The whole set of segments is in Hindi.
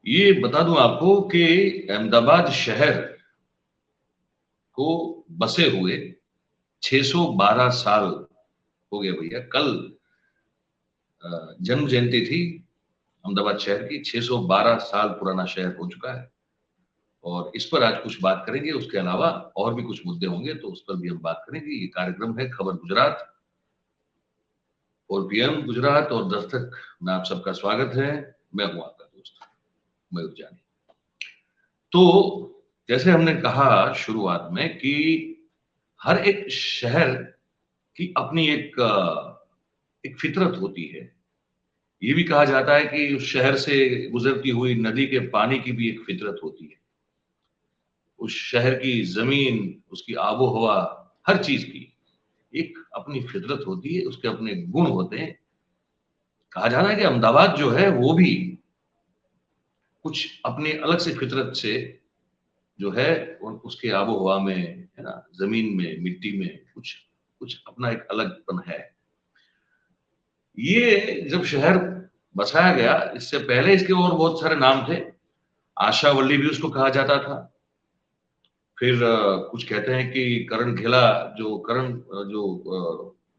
ये बता दूं आपको कि अहमदाबाद शहर को बसे हुए 612 साल हो गए भैया। कल जन्म जयंती थी अहमदाबाद शहर की। 612 साल पुराना शहर हो चुका है और इस पर आज कुछ बात करेंगे। उसके अलावा और भी कुछ मुद्दे होंगे तो उस पर भी हम बात करेंगे। ये कार्यक्रम है खबर गुजरात और पीएम गुजरात और दस्तक में आप सबका स्वागत है। मैं हूं आपका दोस्त मयूर जानी। तो जैसे हमने कहा शुरुआत में कि हर एक शहर की अपनी एक फितरत होती है। ये भी कहा जाता है कि उस शहर से गुजरती हुई नदी के पानी की भी एक फितरत होती है। उस शहर की जमीन, उसकी आबो हवा, हर चीज की एक अपनी फितरत होती है, उसके अपने गुण होते हैं। कहा जाता है कि अहमदाबाद जो है वो भी कुछ अपनी अलग से फितरत से जो है उसके आबो हवा में, है ना, जमीन में, मिट्टी में कुछ कुछ अपना एक अलगपन है। ये जब शहर बसाया गया, इससे पहले इसके और बहुत सारे नाम थे। आशावल्ली भी उसको कहा जाता था। फिर कुछ कहते हैं कि करण घेला,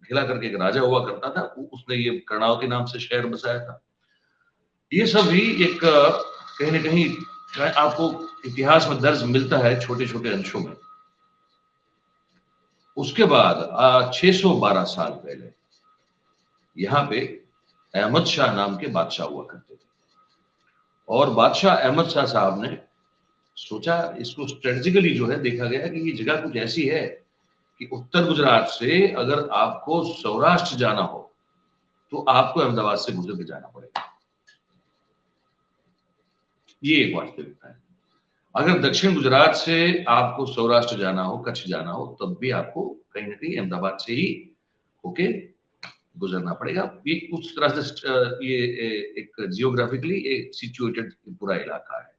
घेला करके एक राजा हुआ करता था, उसने ये कर्णावती नाम से शहर बसाया था। ये सब भी एक कहीं ना कहीं आपको इतिहास में दर्ज मिलता है छोटे छोटे अंशों में। उसके बाद 612 साल पहले यहाँ पे अहमद शाह नाम के बादशाह हुआ करते थे और बादशाह अहमद शाह साहब ने सोचा, इसको स्ट्रेटेजिकली जो है देखा गया कि ये जगह कुछ ऐसी है कि उत्तर गुजरात से अगर आपको सौराष्ट्र जाना हो तो आपको अहमदाबाद से गुजर के जाना पड़ेगा। ये एक वास्तविकता है। अगर दक्षिण गुजरात से आपको सौराष्ट्र जाना हो, कच्छ जाना हो, तब भी आपको कहीं ना कहीं अहमदाबाद से ही होके गुजरना पड़ेगा। ये उस तरह से ये एक जियोग्राफिकली एक सिचुएटेड पूरा इलाका है।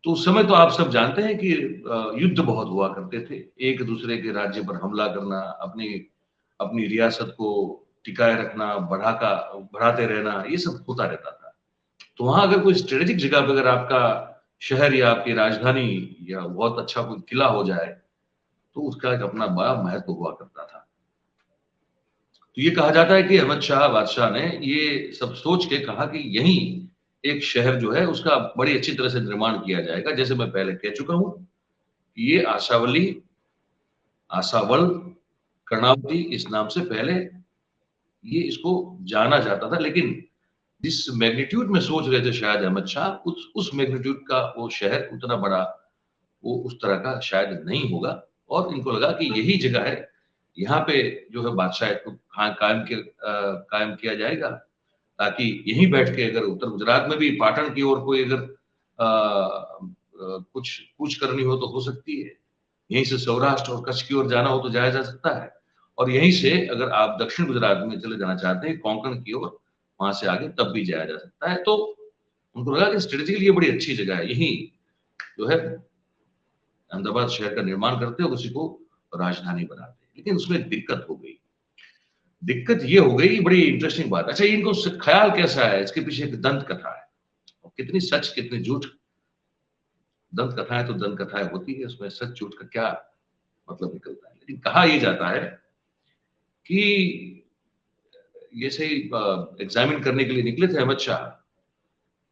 तो उस समय तो आप सब जानते हैं कि युद्ध बहुत हुआ करते थे। एक दूसरे के राज्य पर हमला करना, अपनी अपनी रियासत को टिकाए रखना, बढ़ाते रहना, ये सब होता रहता था। तो वहां अगर कोई स्ट्रेटेजिक जगह पे अगर आपका शहर या आपकी राजधानी या बहुत अच्छा कोई किला हो जाए तो उसका एक अपना बड़ा महत्व हुआ करता था। तो ये कहा जाता है कि अहमद शाह बादशाह ने ये सब सोच के कहा कि यहीं एक शहर जो है उसका बड़ी अच्छी तरह से निर्माण किया जाएगा। जैसे मैं पहले कह चुका हूं, ये आशावली, आशावल, कर्णावती इस नाम से पहले ये इसको जाना जाता था। लेकिन जिस मैग्नीट्यूड में सोच रहे थे शायद अहमद शाह, उस मैग्नीट्यूड का वो शहर उतना बड़ा, वो उस तरह का शायद नहीं होगा। और इनको लगा कि यही जगह है, यहाँ पे जो है बादशाह को कायम किया जाएगा, ताकि यहीं बैठ के अगर उत्तर गुजरात में भी पाटन की ओर कोई अगर कुछ कूच करनी हो तो हो सकती है। यहीं से सौराष्ट्र और कच्छ की ओर जाना हो तो जाया जा सकता है। और यहीं से अगर आप दक्षिण गुजरात में चले जाना चाहते हैं कोंकण की ओर, वहां से आगे तब भी जाया जा सकता है। तो उनको लगा कि स्ट्रेटेजिकली ये बड़ी अच्छी जगह है, यही जो है अहमदाबाद शहर का निर्माण करते और उसी को राजधानी बनाते। लेकिन उसमें एक दिक्कत हो गई। दिक्कत ये हो गई, बड़ी इंटरेस्टिंग बात। अच्छा, इनको ख्याल कैसा है, इसके पीछे एक दंत कथा है। और कितनी सच कितनी झूठ, दंत कथाएं तो दंत कथाएं होती है, उसमें सच झूठ का क्या मतलब निकलता है। लेकिन कहा यह जाता है कि ये से एग्जामिन करने के लिए निकले थे अहमद शाह,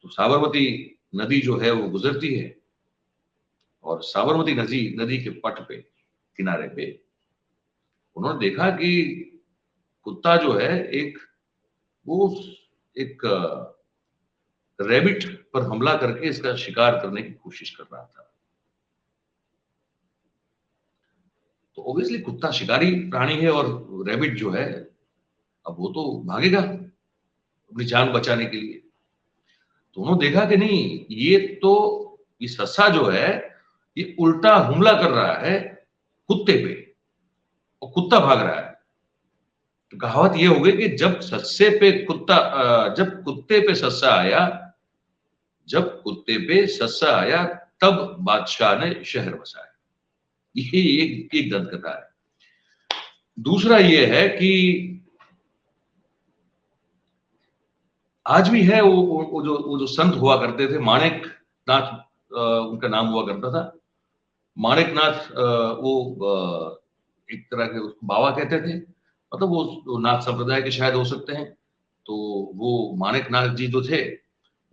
तो साबरमती नदी जो है वो गुजरती है और साबरमती नदी नदी के पट पे, किनारे पे उन्होंने देखा कि कुत्ता जो है वो एक रैबिट पर हमला करके इसका शिकार करने की कोशिश कर रहा था। तो ऑब्वियसली कुत्ता शिकारी प्राणी है और रैबिट जो है अब वो तो भागेगा अपनी जान बचाने के लिए। तो उन्होंने देखा कि नहीं, ये तो ये सस्सा जो है ये उल्टा हमला कर रहा है कुत्ते पे और कुत्ता भाग रहा है। तो कहावत ये हो गई कि जब कुत्ते पे सस्सा आया, जब कुत्ते पे सस्सा आया तब बादशाह ने शहर बसाया। ये एक दंत कथा है। दूसरा ये है कि आज भी है। वो जो संत हुआ करते थे, माणिक नाथ उनका नाम हुआ करता था। माणिक नाथ वो एक तरह के उसको बाबा कहते थे, मतलब वो नाथ संप्रदाय के शायद हो सकते हैं। तो वो माणिक नाथ जी जो थे,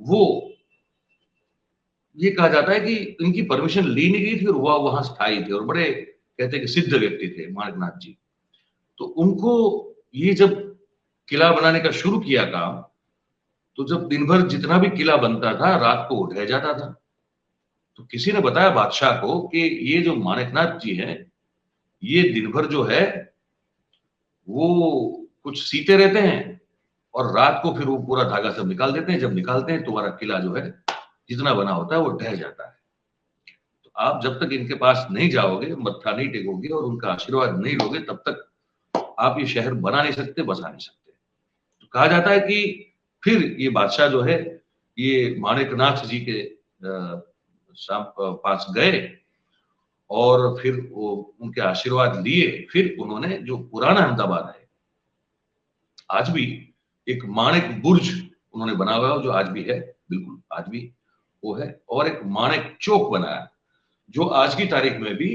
वो ये कहा जाता है कि इनकी परमिशन ली नहीं गई थी और वह वहां स्थायी थे और बड़े कहते हैं कि सिद्ध व्यक्ति थे माणिक नाथ जी। तो उनको ये जब किला बनाने का शुरू किया काम, तो जब दिन भर जितना भी किला बनता था रात को ढह जाता था। तो किसी ने बताया बादशाह को कि ये जो माणिकनाथ जी हैं, ये दिन भर जो है वो कुछ सीते रहते हैं और रात को फिर वो पूरा धागा सब निकाल देते हैं। जब निकालते हैं तुम्हारा किला जो है जितना बना होता है वो ढह जाता है। तो आप जब तक इनके पास नहीं जाओगे, मत्था नहीं टेकोगे और उनका आशीर्वाद नहीं लोगे, तब तक आप ये शहर बना नहीं सकते, बसा नहीं सकते। तो कहा जाता है कि फिर ये बादशाह जो है ये माणिकनाथ जी के पास गए और फिर वो उनके आशीर्वाद लिए। फिर उन्होंने जो पुराना अहमदाबाद है, आज भी एक माणिक बुर्ज उन्होंने बनाया हुआ है जो आज भी है, बिल्कुल आज भी वो है। और एक माणिक चौक बनाया जो आज की तारीख में भी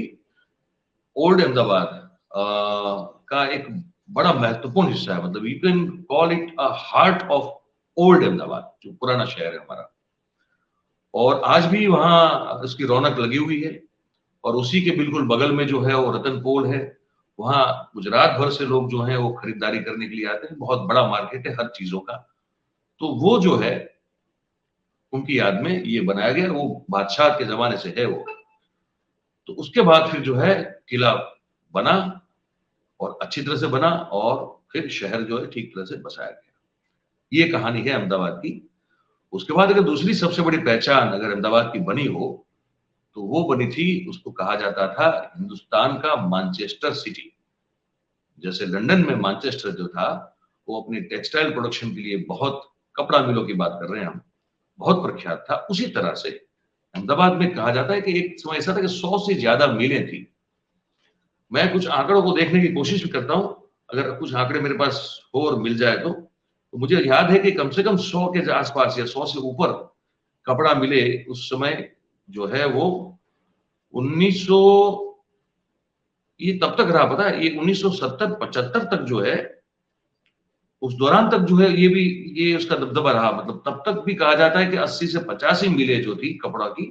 ओल्ड अहमदाबाद का एक बड़ा महत्वपूर्ण हिस्सा है। मतलब you can call it a heart of old Ahmedabad, जो पुराना शहर है हमारा। और आज भी वहां उसकी रौनक लगी हुई है। और उसी के बिल्कुल बगल में जो है वो रतन पोल है। वहां गुजरात भर से लोग जो हैं वो खरीदारी करने के लिए आते हैं। बहुत बड़ा मार्केट है हर चीजों का। तो वो जो है उनकी याद में ये बनाया गया, वो बादशाह के जमाने से है वो। तो उसके बाद फिर जो है किला बना और अच्छी तरह से बना और फिर शहर जो है ठीक तरह से बसाया गया। ये कहानी है अहमदाबाद की। उसके बाद अगर दूसरी सबसे बड़ी पहचान अगर अहमदाबाद की बनी हो, तो वो बनी थी, उसको कहा जाता था हिंदुस्तान का मैनचेस्टर सिटी। जैसे लंदन में मैनचेस्टर जो था वो अपनी टेक्सटाइल प्रोडक्शन के लिए बहुत, कपड़ा मिलों की बात कर रहे हैं हम, बहुत प्रख्यात था। उसी तरह से अहमदाबाद में कहा जाता है कि एक समय ऐसा था कि 100 से ज्यादा मिलें थी। मैं कुछ आंकड़ों को देखने की कोशिश भी करता हूँ, अगर कुछ आंकड़े मेरे पास हो और मिल जाए तो मुझे याद है कि कम से कम 100 के आसपास या 100 से ऊपर कपड़ा मिले उस समय जो है वो 1900, ये तब तक रहा, पता है, ये 1970-75 तक जो है, उस दौरान तक जो है ये भी, ये उसका दबदबा रहा। मतलब तब तक भी कहा जाता है कि 80 से 85 मिलें जो थी कपड़ा की,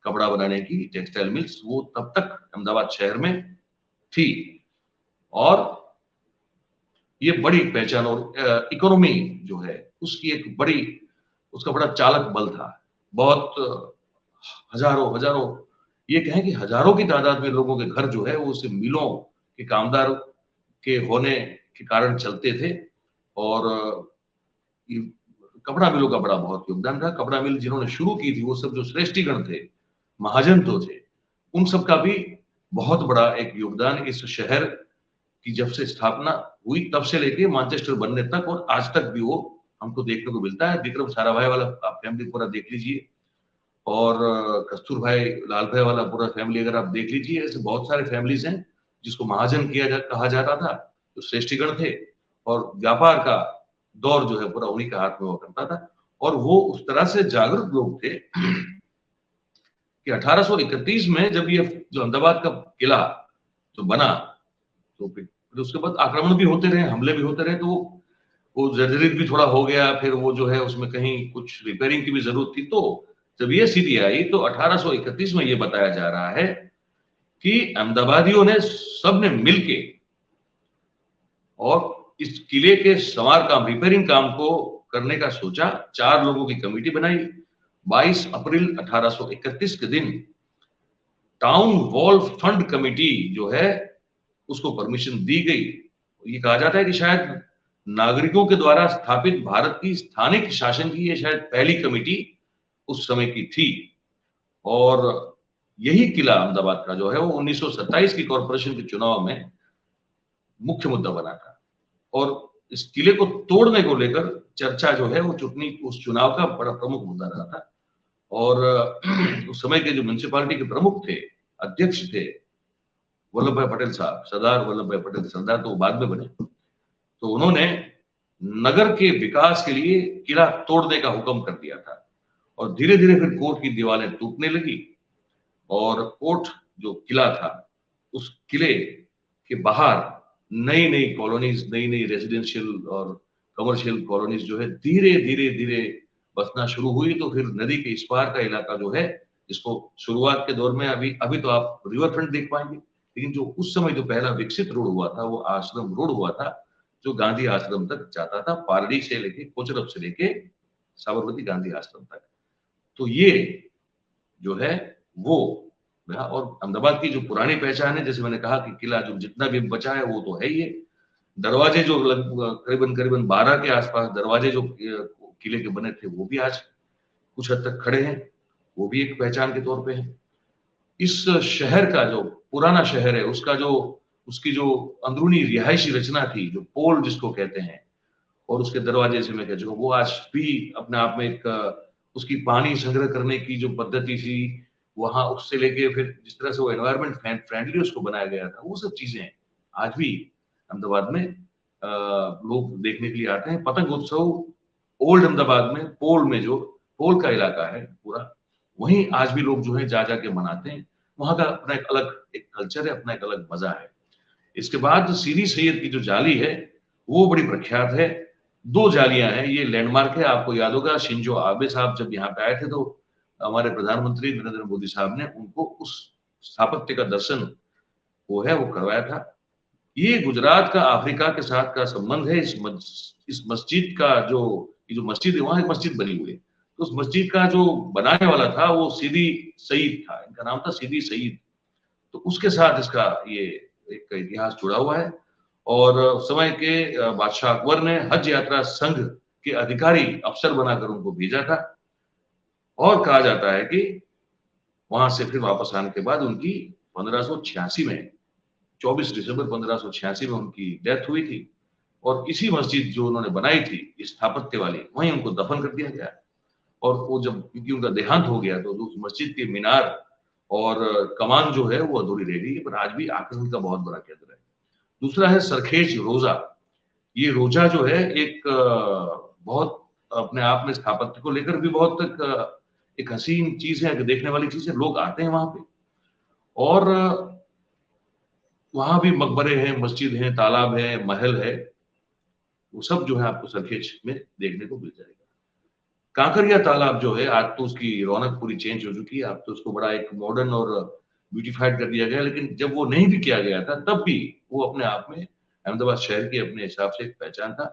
कपड़ा बनाने की, टेक्सटाइल मिल्स, वो तब तक अहमदाबाद शहर में थी। और ये बड़ी पहचान और इकोनॉमी जो है उसकी एक बड़ी, उसका बड़ा चालक बल था। बहुत हजारों हजारों, ये कहें कि हजारों की तादाद में लोगों के घर जो है वो उस मिलों के कामदार के होने के कारण चलते थे। और ये कपड़ा मिलों का बड़ा बहुत योगदान था। कपड़ा मिल जिन्होंने शुरू की थी वो सब जो श्रेष्ठीगण थे, महाजन तो थे, उन सब का भी बहुत बड़ा एक योगदान इस शहर की जब से स्थापना हुई तब से लेके मैनचेस्टर बनने तक और आज तक भी वो हमको देखने को मिलता है। विक्रम साराभाई वाला आप फैमिली पूरा देख लीजिए और कस्तूर भाई, लाल भाई वाला पूरा फैमिली अगर आप देख लीजिए, ऐसे बहुत सारे फैमिलीज हैं जिसको महाजन कहा जाता था, जो श्रेष्ठीगण थे। और व्यापार का दौर जो है पूरा उन्हीं के हाथ में हुआ करता था। और वो उस तरह से जागरूक लोग थे कि 1831 में जब ये जो अहमदाबाद का किला जो बना, तो फिर उसके बाद आक्रमण भी होते रहे, हमले भी होते रहे, तो वो जर्जरित भी थोड़ा हो गया। फिर वो जो है उसमें कहीं कुछ रिपेयरिंग की भी जरूरत थी। तो जब ये सिटी आई तो 1831 में ये बताया जा रहा है कि अहमदाबादियों ने सबने मिलके और इस किले के संवार काम, रिपेयरिंग काम को करने का सोचा। 4 लोगों की कमेटी बनाई। 22 अप्रैल 1831 के दिन टाउन वॉल फंड कमेटी जो है उसको परमिशन दी गई। ये कहा जाता है कि शायद नागरिकों के द्वारा स्थापित भारत की स्थानिक शासन की ये शायद पहली कमेटी उस समय की थी। और यही किला अहमदाबाद का जो है वो 1927 की कॉरपोरेशन के चुनाव में मुख्य मुद्दा बना था। और इस किले को तोड़ने को लेकर चर्चा जो है वो चुटनी उस चुनाव का बड़ा प्रमुख मुद्दा रहा था। और उस समय के जो म्युनिसिपालिटी के प्रमुख थे, अध्यक्ष थे, वल्लभ भाई पटेल साहब, सरदार वल्लभ भाई पटेल, सरदार तो बाद में बने। तो उन्होंने नगर के विकास के लिए किला तोड़ने का हुक्म कर दिया था। और धीरे धीरे फिर कोर्ट की दीवारें टूटने लगी और कोर्ट जो किला था, उस किले के बाहर नई नई कॉलोनीज, नई नई रेजिडेंशियल और कमर्शियल कॉलोनीज जो है धीरे धीरे धीरे बसना शुरू हुई। तो फिर नदी के इस पार का इलाका जो है, इसको शुरुआत के दौर में अभी अभी तो आप रिवर फ्रंट देख पाएंगे, लेकिन जो उस समय जो पहला विकसित रोड हुआ था वो आश्रम रोड हुआ था, जो गांधी आश्रम तक जाता था, पारडी से लेके कोचरब से लेके साबरमती गांधी आश्रम तक। तो ये जो है वो, और अहमदाबाद की जो पुरानी पहचान है, जैसे मैंने कहा कि किला जो जितना भी बचा है वो तो है ही है। दरवाजे जो करीबन करीबन 12 के आसपास दरवाजे जो किले के बने थे वो भी आज कुछ हद तक खड़े हैं, वो भी एक पहचान के तौर पे है। इस शहर का जो पुराना शहर है, उसका जो उसकी जो अंदरूनी रिहायशी रचना थी, जो पोल जिसको कहते हैं, और उसके दरवाजे से मैं कह चुका, वो आज भी अपने आप में एक उसकी पानी संग्रह करने की जो पद्धति थी वहां, उससे लेके फिर जिस तरह से वो एनवायरमेंट फ्रेंडली उसको बनाया गया था, वो सब चीजें आज भी अहमदाबाद में लोग देखने के लिए आते हैं। पतंग उत्सव ओल्ड अहमदाबाद में पोल में, जो पोल का इलाका है पूरा, वहीं आज भी लोग जो है जा जाके मनाते हैं। वहां का अपना एक अलग एक कल्चर है, अपना एक अलग मजा है। इसके बाद सीरी सैयद की जो जाली है वो बड़ी प्रख्यात है। 2 जालियां हैं, ये लैंडमार्क है। आपको याद होगा शिंजो आबे साहब जब यहाँ पे आए थे तो हमारे प्रधानमंत्री नरेंद्र मोदी साहब ने उनको उस स्थापत्य का दर्शन वो है वो करवाया था। ये गुजरात का अफ्रीका के साथ का संबंध है। इस मस्जिद का जो ये जो मस्जिद है, वहां एक मस्जिद बनी हुई है, तो उस मस्जिद का जो बनाने वाला था वो सीदी सईद था, इनका नाम था सीदी सईद। तो उसके साथ इसका ये एक इतिहास जुड़ा हुआ है। और समय के बादशाह अकबर ने हज यात्रा संघ के अधिकारी अफसर बनाकर उनको भेजा था, और कहा जाता है कि वहां से फिर वापस आने के बाद उनकी 1586 में 24 दिसंबर 1586 में उनकी डेथ हुई थी। और इसी मस्जिद जो उन्होंने बनाई थी स्थापत्य वाली, वहीं उनको दफन कर दिया गया। और वो जब क्योंकि उनका देहांत हो गया तो उस मस्जिद के मीनार और कमान जो है वो अधूरी रह गई, पर आज भी आकर्षण का बहुत बड़ा केंद्र है। दूसरा है सरखेज रोजा। ये रोजा जो है एक बहुत अपने आप में स्थापत्य को लेकर भी बहुत एक हसीन चीज है, देखने वाली चीज है। लोग आते हैं वहां पे, और वहां भी मकबरे हैं, मस्जिद है, तालाब है, महल है, वो सब जो है आपको सरखेज में देखने को मिल जाएगा। कांकरिया तालाब जो है आज तो उसकी रौनक पूरी चेंज हो चुकी है, अब तो उसको बड़ा एक मॉडर्न और ब्यूटीफाइड कर दिया गया, लेकिन जब वो नहीं भी किया गया था तब भी वो अपने आप में अहमदाबाद शहर की अपने हिसाब से एक पहचान था।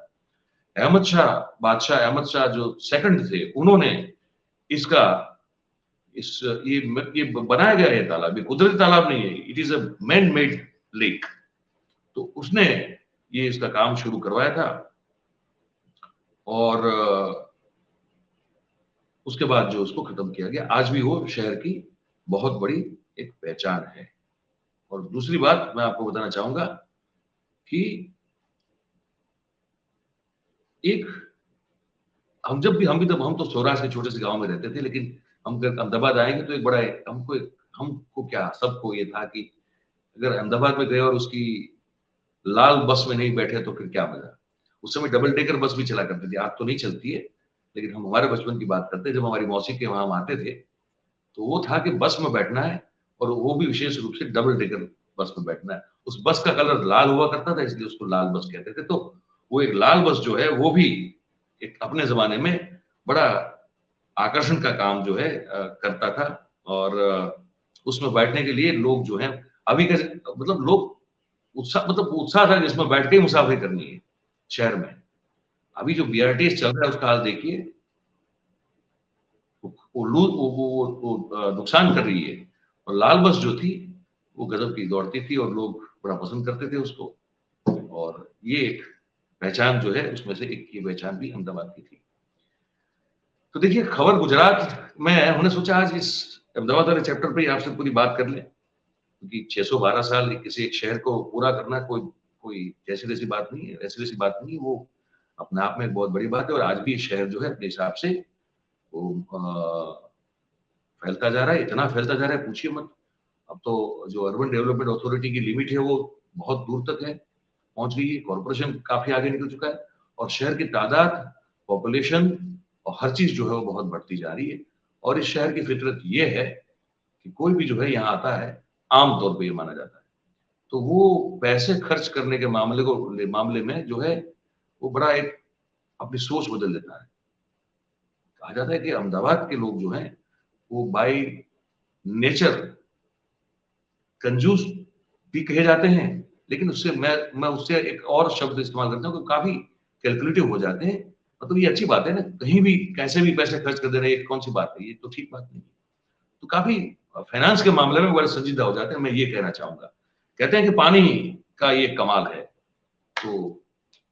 अहमद शाह, बादशाह अहमद शाह जो सेकंड थे, उन्होंने इसका इस ये बनाया गया है तालाब, ये कुदरती तालाब नहीं है, it is a man made lake. तो उसने ये इसका काम शुरू करवाया था, और उसके बाद जो उसको खत्म किया गया। आज भी वो शहर की बहुत बड़ी एक पहचान है। और दूसरी बात मैं आपको बताना चाहूंगा कि एक हम भी तब हम तो सौराष्ट्र के छोटे से गांव में रहते थे, लेकिन हम अगर अहमदाबाद आएंगे तो एक बड़ा हमको क्या सबको ये था कि अगर अहमदाबाद में गए और उसकी लाल बस में नहीं बैठे तो फिर क्या मजा। उस समय डबल डेकर बस भी चला करती थी, आज तो नहीं चलती है, लेकिन हम हमारे बचपन की बात करते हैं जब हमारी मौसी के वहां हम आते थे, तो वो था कि बस में बैठना है, और वो भी विशेष रूप से डबल डेकर बस में बैठना है। उस बस का कलर लाल हुआ करता था, इसलिए उसको लाल बस कहते थे। तो वो एक लाल बस जो है वो भी एक अपने जमाने में बड़ा आकर्षण का काम जो है करता था। और उसमें बैठने के लिए लोग जो है अभी कैसे, मतलब लोग उत्साह था जिसमें बैठ के ही मुसाफिरी करनी है शहर में। अभी जो बीआरटीएस चल रहा है उसका हाल देखिए, वो नुकसान कर रही है। और लाल बस जो थी वो गजब की दौड़ती थी और लोग बड़ा पसंद करते थे उसको। और ये एक पहचान जो है उसमें से एक ये पहचान भी अहमदाबाद की थी। तो देखिए खबर गुजरात में, हमने सोचा आज इस अहमदाबाद वाले चैप्टर पे आपसे पूरी बात कर लें, क्योंकि 612 साल किसी एक शहर को पूरा करना कोई कोई जैसी जैसी बात नहीं है, ऐसी जैसी बात नहीं है, वो अपने आप में एक बहुत बड़ी बात है। और आज भी ये शहर जो है अपने हिसाब से वो फैलता जा रहा है, इतना फैलता जा रहा है पूछिए मत। अब तो जो अर्बन डेवलपमेंट अथॉरिटी की लिमिट है वो बहुत दूर तक है, पहुंच गई है, कॉर्पोरेशन काफी आगे निकल चुका है। और शहर की तादाद, पॉपुलेशन और हर चीज जो है वो बहुत बढ़ती जा रही है। और इस शहर की फितरत ये है कि कोई भी जो है यहाँ आता है, आम तौर पे ये माना जाता है, तो वो पैसे खर्च करने के मामले में जो है वो बड़ा एक अपनी सोच बदल देता है। कहा जाता है कि अहमदाबाद के लोग जो हैं वो बाय नेचर कंजूस भी कहे जाते हैं, लेकिन उससे मैं उससे एक और शब्द इस्तेमाल करता हूँ कि काफी कैलकुलेटिव हो जाते हैं। मतलब ये अच्छी बात है ना, कहीं भी कैसे भी पैसे खर्च कर दे रहे हैं, कौन सी बात है, ये तो ठीक बात नहीं है। तो काफी फाइनेंस के मामले में बड़े संजीदा हो जाते हैं, मैं ये कहना चाहूंगा। कहते हैं कि पानी का ये कमाल है। तो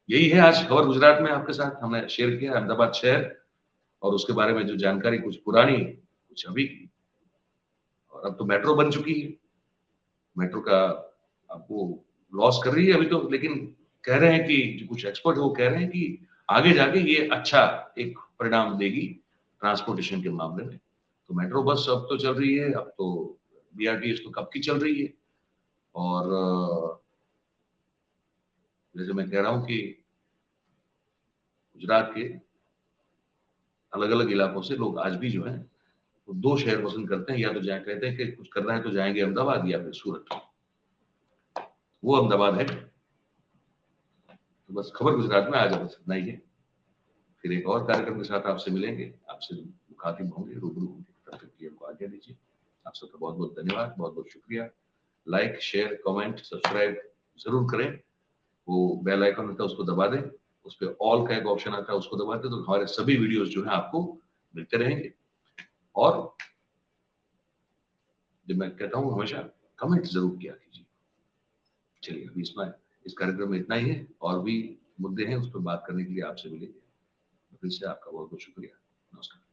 यही है आज खबर गुजरात में आपके साथ हमने शेयर किया, अहमदाबाद शहर और उसके बारे में जो जानकारी, कुछ पुरानी कुछ अभी की। और अब तो मेट्रो बन चुकी है, मेट्रो का आपको लॉस कर रही है अभी तो, लेकिन कह रहे हैं कि जो कुछ एक्सपर्ट वो कह रहे हैं कि आगे जाके ये अच्छा एक परिणाम देगी ट्रांसपोर्टेशन के मामले में। तो मेट्रो बस अब तो चल रही है, अब तो बीआरटीएस तो कब की चल रही है। और जैसे मैं कह रहा हूँ कि गुजरात के अलग अलग इलाकों से लोग आज भी जो है वो दो शहर पसंद करते हैं, या तो जाए, कहते हैं कि कुछ करना है तो जाएंगे अहमदाबाद या फिर सूरत। वो अहमदाबाद है। तो बस खबर गुजरात में आज बस इतना ही है। फिर एक और कार्यक्रम के साथ आपसे मिलेंगे, आपसे मुखातिब होंगे, रूबरू होंगे। तब तक के लिए हमको आज्ञा दीजिए। आप सबका बहुत बहुत धन्यवाद, बहुत बहुत शुक्रिया। लाइक, शेयर, कमेंट, सब्सक्राइब जरूर करें। वो बेल आइकन होता है उसको दबा दें, उस पर ऑल का एक ऑप्शन आता है उसको दबा दें, तो हमारे सभी वीडियोस जो है आपको मिलते रहेंगे। और जब मैं कहता हूँ हमेशा कमेंट जरूर किया कीजिए। चलिए अभी इसमें इस कार्यक्रम में इतना ही है, और भी मुद्दे हैं उस पर बात करने के लिए आपसे मिलेंगे। फिर से आपका बहुत बहुत शुक्रिया। नमस्कार।